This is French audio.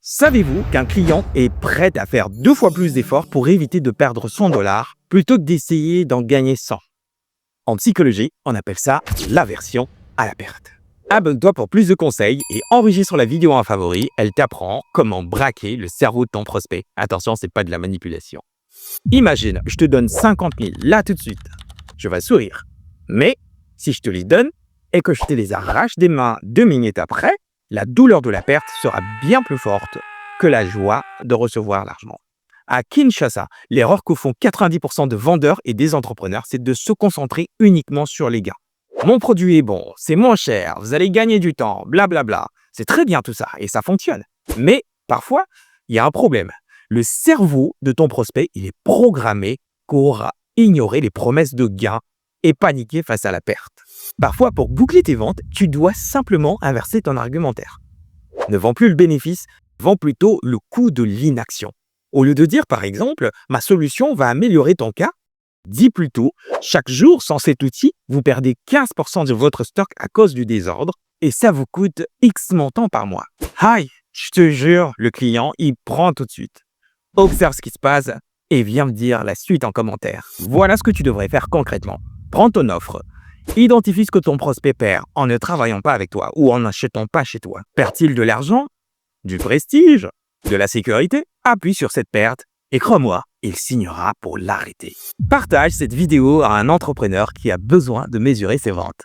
Savez-vous qu'un client est prêt à faire 2 fois plus d'efforts pour éviter de perdre $100 plutôt que d'essayer d'en gagner 100? En psychologie, on appelle ça l'aversion à la perte. Abonne-toi pour plus de conseils et enregistre la vidéo en favori. Elle t'apprend comment braquer le cerveau de ton prospect. Attention, c'est pas de la manipulation. Imagine, je te donne 50 000 là tout de suite. Je vais sourire. Mais si je te les donne et que je te les arrache des mains 2 minutes après, la douleur de la perte sera bien plus forte que la joie de recevoir l'argent. À Kinshasa, l'erreur que font 90% de vendeurs et des entrepreneurs, c'est de se concentrer uniquement sur les gains. Mon produit est bon, c'est moins cher, vous allez gagner du temps, blablabla. C'est très bien tout ça et ça fonctionne. Mais parfois, il y a un problème. Le cerveau de ton prospect, il est programmé pour ignorer les promesses de gains et paniquer face à la perte. Parfois, pour boucler tes ventes, tu dois simplement inverser ton argumentaire. Ne vends plus le bénéfice, vends plutôt le coût de l'inaction. Au lieu de dire, par exemple, « ma solution va améliorer ton cas », dis plutôt « chaque jour sans cet outil, vous perdez 15% de votre stock à cause du désordre et ça vous coûte X montant par mois. » Aïe, je te jure, le client, il prend tout de suite. Observe ce qui se passe et viens me dire la suite en commentaire. Voilà ce que tu devrais faire concrètement. Prends ton offre. Identifie ce que ton prospect perd en ne travaillant pas avec toi ou en n'achetant pas chez toi. Perd-il de l'argent, du prestige, de la sécurité? Appuie sur cette perte et crois-moi, il signera pour l'arrêter. Partage cette vidéo à un entrepreneur qui a besoin de mesurer ses ventes.